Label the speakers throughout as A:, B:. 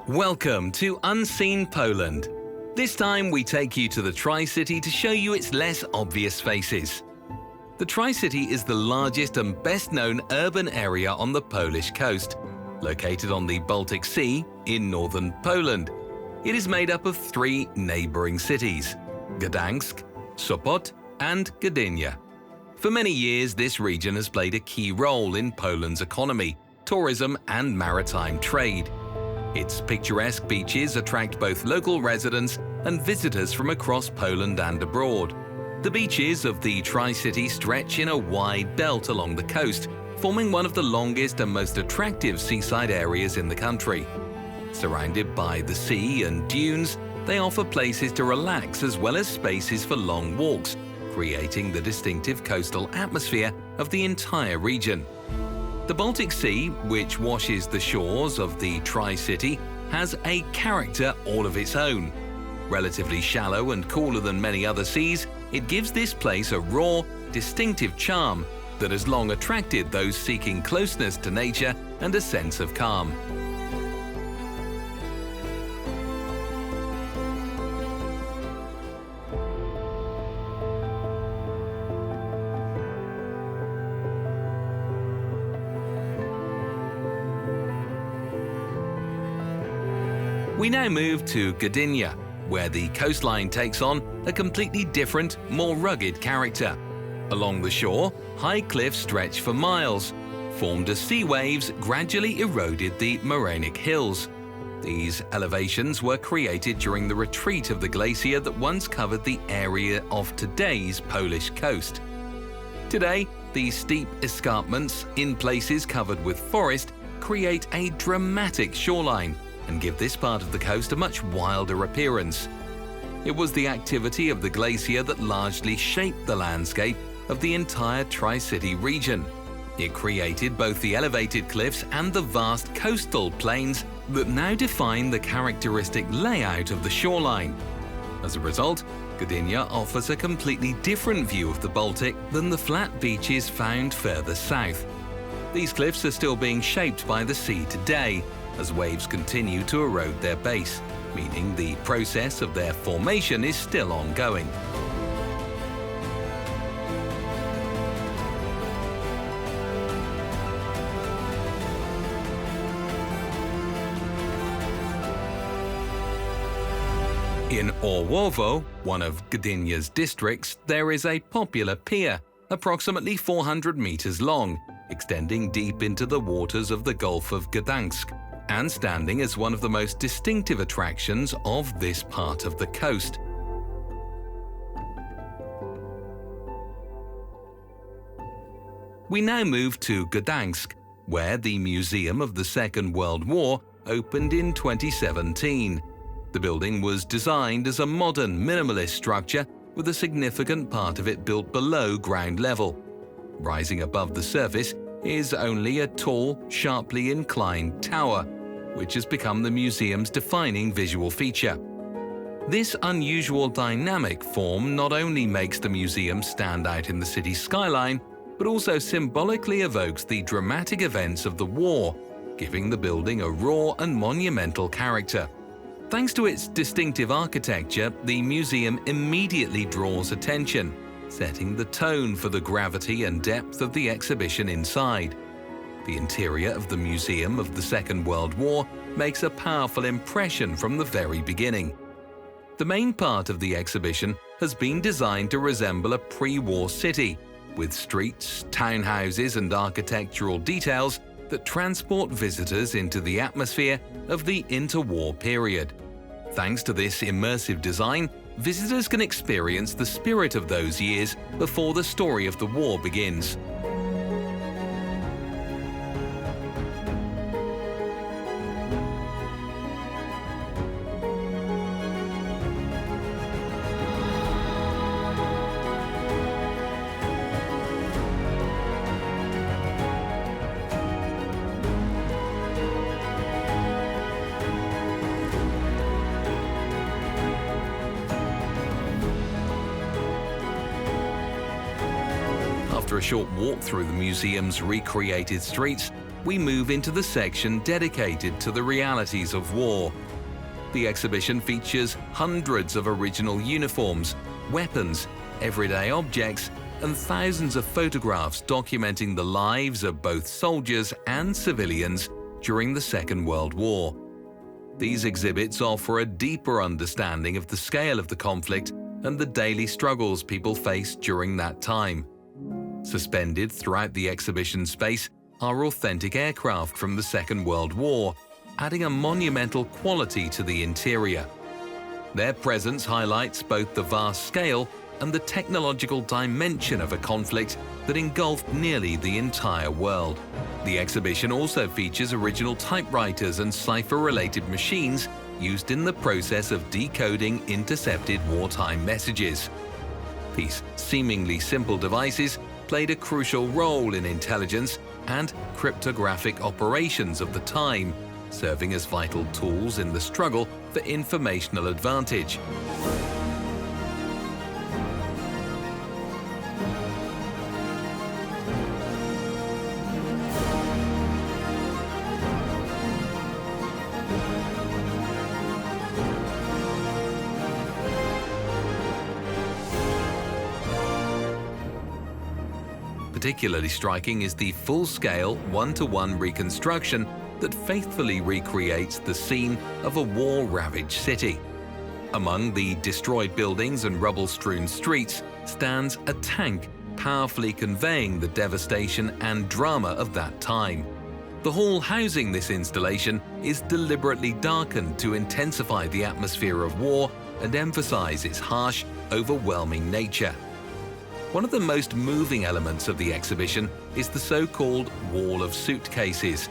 A: Welcome to Unseen Poland. This time we take you to the Tricity to show you its less obvious faces. The Tricity is the largest and best-known urban area on the Polish coast, located on the Baltic Sea in northern Poland. It is made up of three neighboring cities: Gdańsk, Sopot, and Gdynia. For many years, this region has played a key role in Poland's economy, tourism, and maritime trade. Its picturesque beaches attract both local residents and visitors from across Poland and abroad. The beaches of the Tricity stretch in a wide belt along the coast, forming one of the longest and most attractive seaside areas in the country. Surrounded by the sea and dunes, they offer places to relax as well as spaces for long walks, creating the distinctive coastal atmosphere of the entire region. The Baltic Sea, which washes the shores of the Tricity, has a character all of its own. Relatively shallow and cooler than many other seas, it gives this place a raw, distinctive charm that has long attracted those seeking closeness to nature and a sense of calm. We now move to Gdynia, where the coastline takes on a completely different, more rugged character. Along the shore, high cliffs stretch for miles. Formed as sea waves gradually eroded the morainic hills. These elevations were created during the retreat of the glacier that once covered the area of today's Polish coast. Today, these steep escarpments, in places covered with forest, create a dramatic shoreline and give this part of the coast a much wilder appearance. It was the activity of the glacier that largely shaped the landscape of the entire Tricity region. It created both the elevated cliffs and the vast coastal plains that now define the characteristic layout of the shoreline. As a result, Gdynia offers a completely different view of the Baltic than the flat beaches found further south. These cliffs are still being shaped by the sea today, as waves continue to erode their base, meaning the process of their formation is still ongoing. In Orłowo, one of Gdynia's districts, there is a popular pier, approximately 400 meters long, extending deep into the waters of the Gulf of Gdańsk, and standing as one of the most distinctive attractions of this part of the coast. We now move to Gdańsk, where the Museum of the Second World War opened in 2017. The building was designed as a modern, minimalist structure with a significant part of it built below ground level. Rising above the surface is only a tall, sharply inclined tower, which has become the museum's defining visual feature. This unusual dynamic form not only makes the museum stand out in the city's skyline, but also symbolically evokes the dramatic events of the war, giving the building a raw and monumental character. Thanks to its distinctive architecture, the museum immediately draws attention, setting the tone for the gravity and depth of the exhibition inside. The interior of the Museum of the Second World War makes a powerful impression from the very beginning. The main part of the exhibition has been designed to resemble a pre-war city, with streets, townhouses, and architectural details that transport visitors into the atmosphere of the interwar period. Thanks to this immersive design, visitors can experience the spirit of those years before the story of the war begins. After a short walk through the museum's recreated streets, we move into the section dedicated to the realities of war. The exhibition features hundreds of original uniforms, weapons, everyday objects, and thousands of photographs documenting the lives of both soldiers and civilians during the Second World War. These exhibits offer a deeper understanding of the scale of the conflict and the daily struggles people faced during that time. Suspended throughout the exhibition space are authentic aircraft from the Second World War, adding a monumental quality to the interior. Their presence highlights both the vast scale and the technological dimension of a conflict that engulfed nearly the entire world. The exhibition also features original typewriters and cipher-related machines used in the process of decoding intercepted wartime messages. These seemingly simple devices played a crucial role in intelligence and cryptographic operations of the time, serving as vital tools in the struggle for informational advantage. Particularly striking is the full-scale, one-to-one reconstruction that faithfully recreates the scene of a war-ravaged city. Among the destroyed buildings and rubble-strewn streets stands a tank, powerfully conveying the devastation and drama of that time. The hall housing this installation is deliberately darkened to intensify the atmosphere of war and emphasize its harsh, overwhelming nature. One of the most moving elements of the exhibition is the so-called Wall of Suitcases.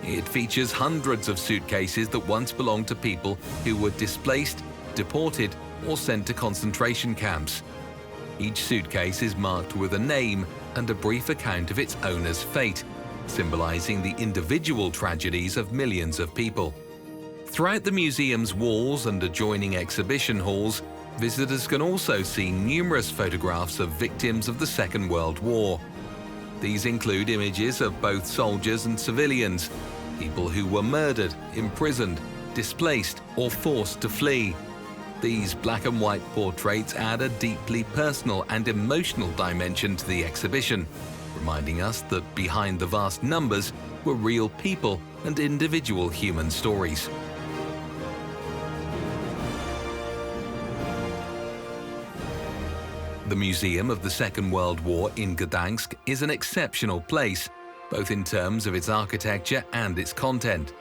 A: It features hundreds of suitcases that once belonged to people who were displaced, deported, or sent to concentration camps. Each suitcase is marked with a name and a brief account of its owner's fate, symbolizing the individual tragedies of millions of people. Throughout the museum's walls and adjoining exhibition halls, visitors can also see numerous photographs of victims of the Second World War. These include images of both soldiers and civilians, people who were murdered, imprisoned, displaced, or forced to flee. These black and white portraits add a deeply personal and emotional dimension to the exhibition, reminding us that behind the vast numbers were real people and individual human stories. The Museum of the Second World War in Gdańsk is an exceptional place, both in terms of its architecture and its content.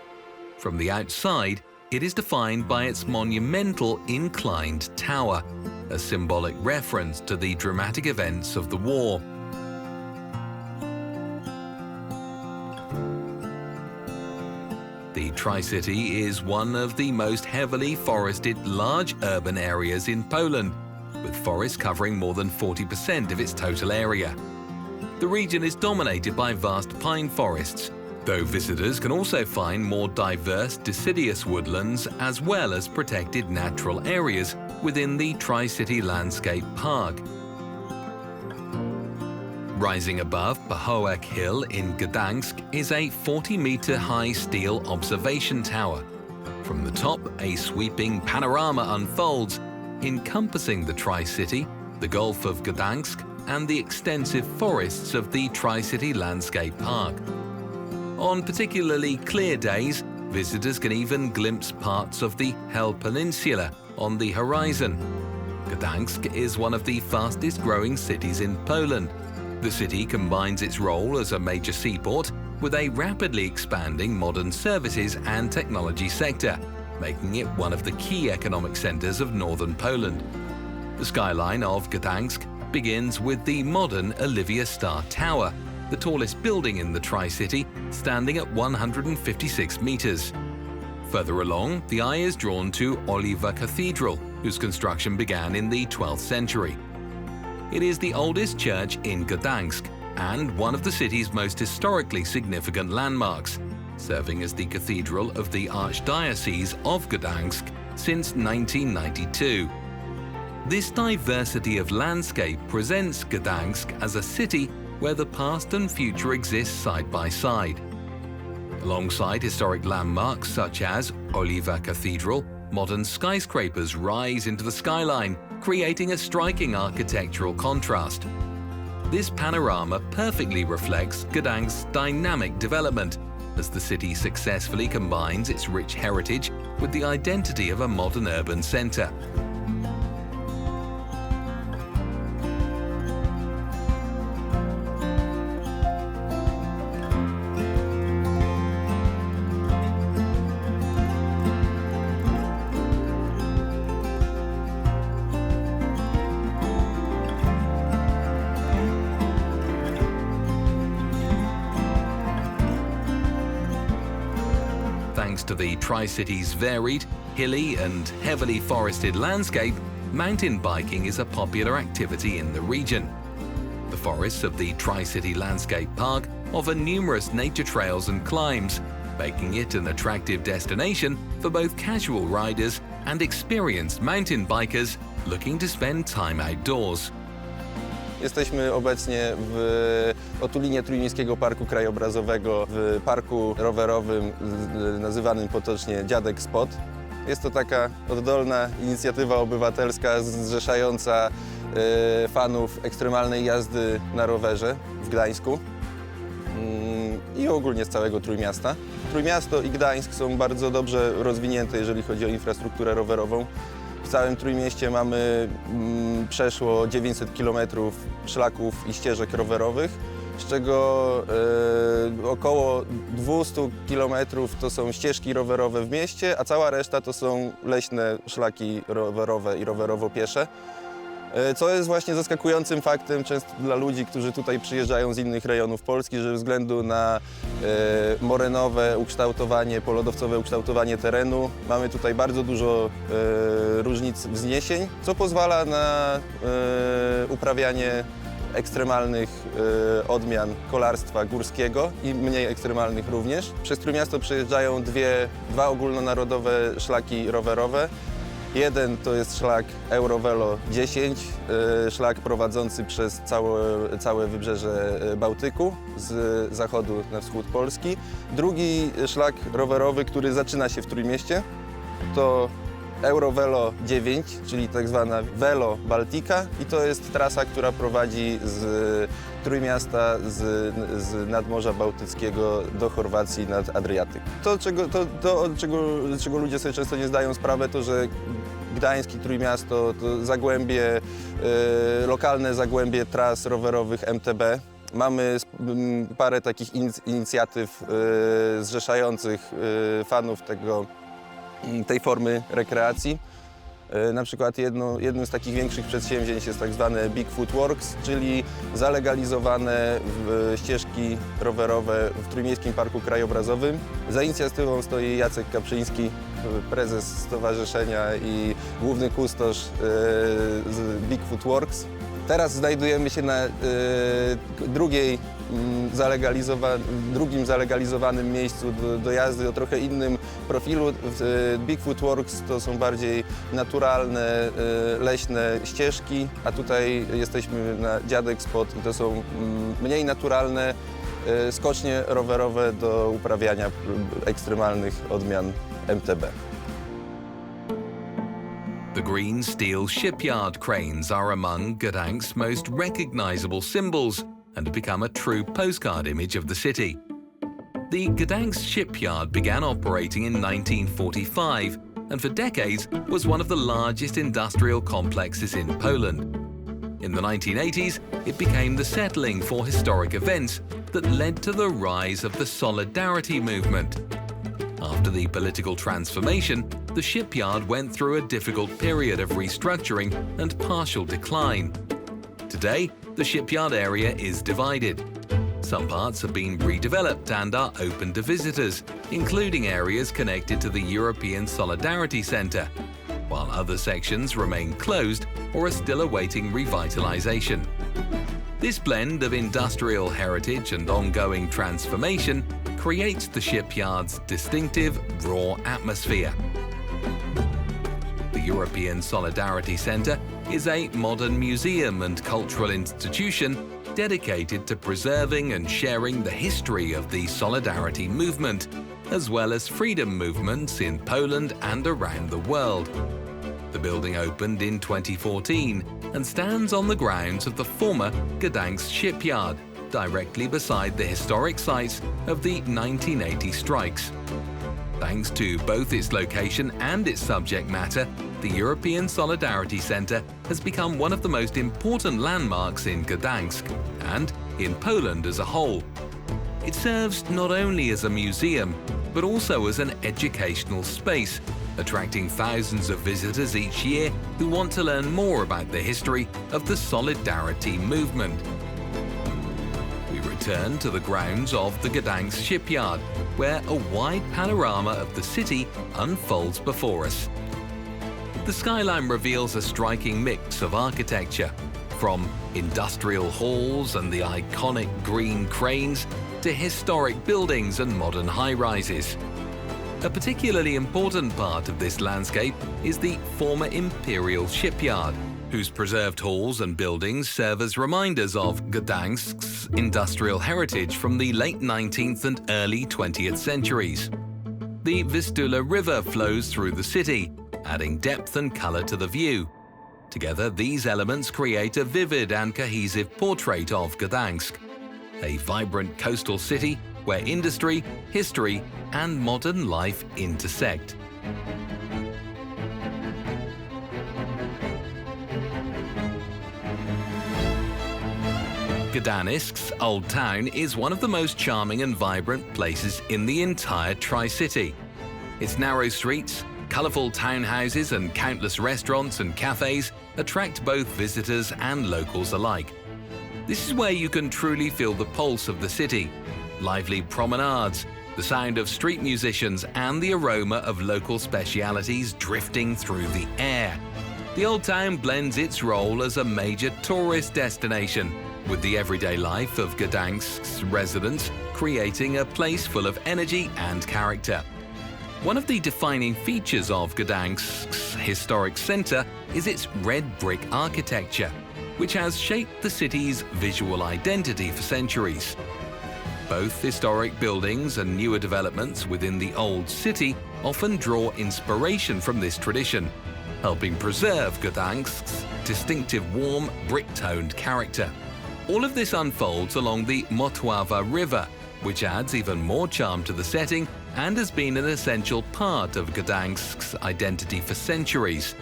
A: From the outside, it is defined by its monumental inclined tower, a symbolic reference to the dramatic events of the war. The Tricity is one of the most heavily forested large urban areas in Poland, with forests covering more than 40% of its total area. The region is dominated by vast pine forests, though visitors can also find more diverse deciduous woodlands as well as protected natural areas within the Tricity Landscape Park. Rising above Pachołek Hill in Gdańsk is a 40-meter-high steel observation tower. From the top, a sweeping panorama unfolds, encompassing the Tricity, the Gulf of Gdańsk, and the extensive forests of the Tricity Landscape Park. On particularly clear days, visitors can even glimpse parts of the Hel Peninsula on the horizon. Gdańsk is one of the fastest-growing cities in Poland. The city combines its role as a major seaport with a rapidly expanding modern services and technology sector, making it one of the key economic centers of northern Poland. The skyline of Gdańsk begins with the modern Olivia Star Tower, the tallest building in the Tri-City, standing at 156 meters. Further along, the eye is drawn to Oliva Cathedral, whose construction began in the 12th century. It is the oldest church in Gdańsk and one of the city's most historically significant landmarks, serving as the cathedral of the Archdiocese of Gdańsk since 1992. This diversity of landscape presents Gdańsk as a city where the past and future exist side by side. Alongside historic landmarks such as Oliva Cathedral, modern skyscrapers rise into the skyline, creating a striking architectural contrast. This panorama perfectly reflects Gdańsk's dynamic development, as the city successfully combines its rich heritage with the identity of a modern urban centre. Thanks to the Tricity's varied, hilly and heavily forested landscape, mountain biking is a popular activity in the region. The forests of the Tricity Landscape Park offer numerous nature trails and climbs, making it an attractive destination for both casual riders and experienced mountain bikers looking to spend time outdoors.
B: Jesteśmy obecnie w otulinie Trójmiejskiego Parku Krajobrazowego, w parku rowerowym nazywanym potocznie Dziadek Spot. Jest to taka oddolna inicjatywa obywatelska zrzeszająca fanów ekstremalnej jazdy na rowerze w Gdańsku i ogólnie z całego Trójmiasta. Trójmiasto i Gdańsk są bardzo dobrze rozwinięte, jeżeli chodzi o infrastrukturę rowerową. W całym Trójmieście mamy przeszło 900 km szlaków i ścieżek rowerowych, z czego około 200 km to są ścieżki rowerowe w mieście, a cała reszta to są leśne szlaki rowerowe i rowerowo-piesze. Co jest właśnie zaskakującym faktem często dla ludzi, którzy tutaj przyjeżdżają z innych rejonów Polski, że ze względu na morenowe ukształtowanie, polodowcowe ukształtowanie terenu mamy tutaj bardzo dużo różnic wzniesień, co pozwala na uprawianie ekstremalnych odmian kolarstwa górskiego i mniej ekstremalnych również. Przez Trójmiasto przejeżdżają dwa ogólnonarodowe szlaki rowerowe. Jeden to jest szlak Eurovelo 10, szlak prowadzący przez całe wybrzeże Bałtyku z zachodu na wschód Polski. Drugi szlak rowerowy, który zaczyna się w Trójmieście, to Eurovelo 9, czyli tak zwana Velo Baltica i to jest trasa, która prowadzi z Trójmiasta, z nadmorza Bałtyckiego do Chorwacji nad Adriatyk. To, czego ludzie sobie często nie zdają sprawę, to że Gdańsk i Trójmiasto to zagłębie, lokalne zagłębie tras rowerowych MTB. Mamy parę takich inicjatyw zrzeszających fanów tej formy rekreacji. Na przykład jednym z takich większych przedsięwzięć jest tak zwane Bigfoot Works, czyli zalegalizowane ścieżki rowerowe w Trójmiejskim Parku Krajobrazowym. Za inicjatywą stoi Jacek Kaprzyński, prezes stowarzyszenia i główny kustosz z Bigfoot Works. Teraz znajdujemy się na drugim zalegalizowanym miejscu do jazdy o trochę innym profilu. Bigfoot Works to są bardziej naturalne, leśne ścieżki, a tutaj jesteśmy na Dziadek Spot i to są mniej naturalne skocznie rowerowe do uprawiania ekstremalnych odmian MTB.
A: The green steel shipyard cranes are among Gdańsk's most recognizable symbols and have become a true postcard image of the city. The Gdańsk shipyard began operating in 1945 and for decades was one of the largest industrial complexes in Poland. In the 1980s, it became the settling for historic events that led to the rise of the Solidarity movement. After the political transformation, the shipyard went through a difficult period of restructuring and partial decline. Today, the shipyard area is divided. Some parts have been redeveloped and are open to visitors, including areas connected to the European Solidarity Centre, while other sections remain closed or are still awaiting revitalisation. This blend of industrial heritage and ongoing transformation creates the shipyard's distinctive, raw atmosphere. The European Solidarity Centre is a modern museum and cultural institution dedicated to preserving and sharing the history of the Solidarity movement, as well as freedom movements in Poland and around the world. The building opened in 2014 and stands on the grounds of the former Gdańsk shipyard, directly beside the historic sites of the 1980 strikes. Thanks to both its location and its subject matter, the European Solidarity Centre has become one of the most important landmarks in Gdańsk and in Poland as a whole. It serves not only as a museum, but also as an educational space, attracting thousands of visitors each year who want to learn more about the history of the Solidarity movement. We return to the grounds of the Gdańsk shipyard, where a wide panorama of the city unfolds before us. The skyline reveals a striking mix of architecture, from industrial halls and the iconic green cranes to historic buildings and modern high-rises. A particularly important part of this landscape is the former Imperial Shipyard, whose preserved halls and buildings serve as reminders of Gdańsk's industrial heritage from the late 19th and early 20th centuries. The Vistula River flows through the city, adding depth and color to the view. Together, these elements create a vivid and cohesive portrait of Gdańsk, a vibrant coastal city where industry, history, and modern life intersect. Gdańsk's Old Town is one of the most charming and vibrant places in the entire Tricity. Its narrow streets, colourful townhouses, and countless restaurants and cafes attract both visitors and locals alike. This is where you can truly feel the pulse of the city. Lively promenades, the sound of street musicians, and the aroma of local specialities drifting through the air. The Old Town blends its role as a major tourist destination with the everyday life of Gdańsk's residents, creating a place full of energy and character. One of the defining features of Gdańsk's historic centre is its red brick architecture, which has shaped the city's visual identity for centuries. Both historic buildings and newer developments within the old city often draw inspiration from this tradition, helping preserve Gdańsk's distinctive warm, brick-toned character. All of this unfolds along the Motława River, which adds even more charm to the setting and has been an essential part of Gdańsk's identity for centuries.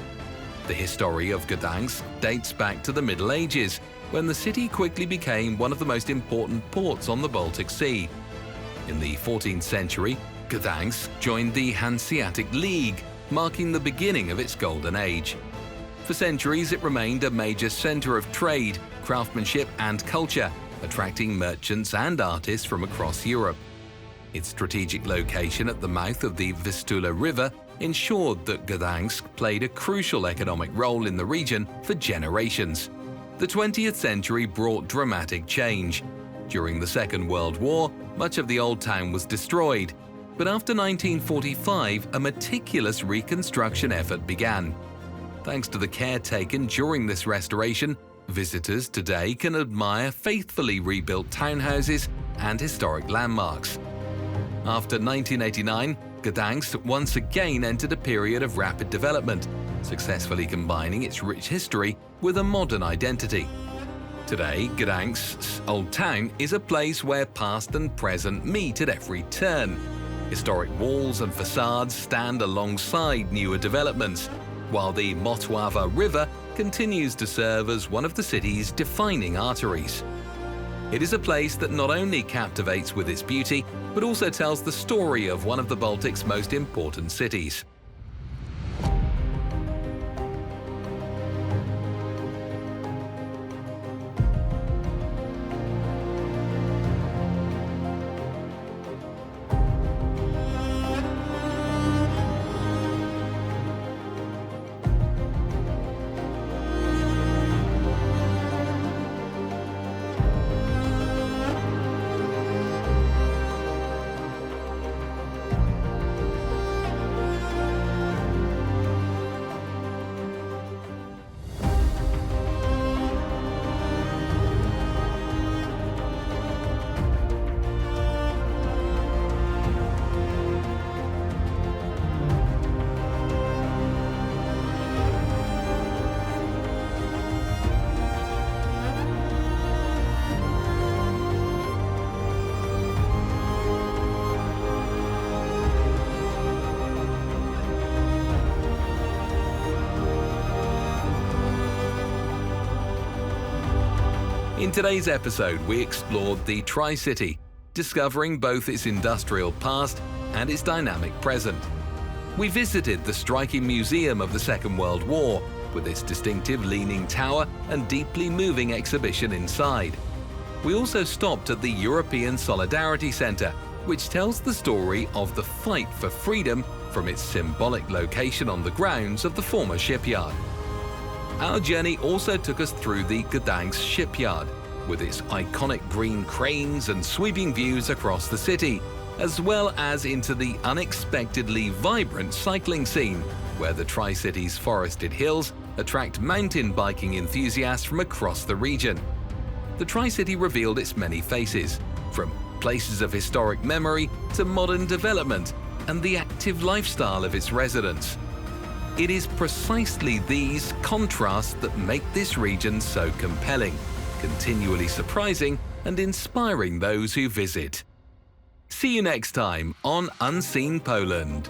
A: The history of Gdańsk dates back to the Middle Ages, when the city quickly became one of the most important ports on the Baltic Sea. In the 14th century, Gdańsk joined the Hanseatic League, marking the beginning of its golden age. For centuries, it remained a major centre of trade, craftsmanship, and culture, attracting merchants and artists from across Europe. Its strategic location at the mouth of the Vistula River ensured that Gdańsk played a crucial economic role in the region for generations. The 20th century brought dramatic change. During the Second World War, much of the Old Town was destroyed, but after 1945, a meticulous reconstruction effort began. Thanks to the care taken during this restoration, visitors today can admire faithfully rebuilt townhouses and historic landmarks. After 1989, Gdańsk once again entered a period of rapid development, successfully combining its rich history with a modern identity. Today, Gdańsk's Old Town is a place where past and present meet at every turn. Historic walls and facades stand alongside newer developments, while the Motława River continues to serve as one of the city's defining arteries. It is a place that not only captivates with its beauty, but also tells the story of one of the Baltic's most important cities. In today's episode, we explored the Tricity, discovering both its industrial past and its dynamic present. We visited the striking museum of the Second World War, with its distinctive leaning tower and deeply moving exhibition inside. We also stopped at the European Solidarity Centre, which tells the story of the fight for freedom from its symbolic location on the grounds of the former shipyard. Our journey also took us through the Gdańsk shipyard, with its iconic green cranes and sweeping views across the city, as well as into the unexpectedly vibrant cycling scene, where the Tri-City's forested hills attract mountain biking enthusiasts from across the region. The Tri-City revealed its many faces, from places of historic memory to modern development and the active lifestyle of its residents. It is precisely these contrasts that make this region so compelling, continually surprising and inspiring those who visit. See you next time on Unseen Poland.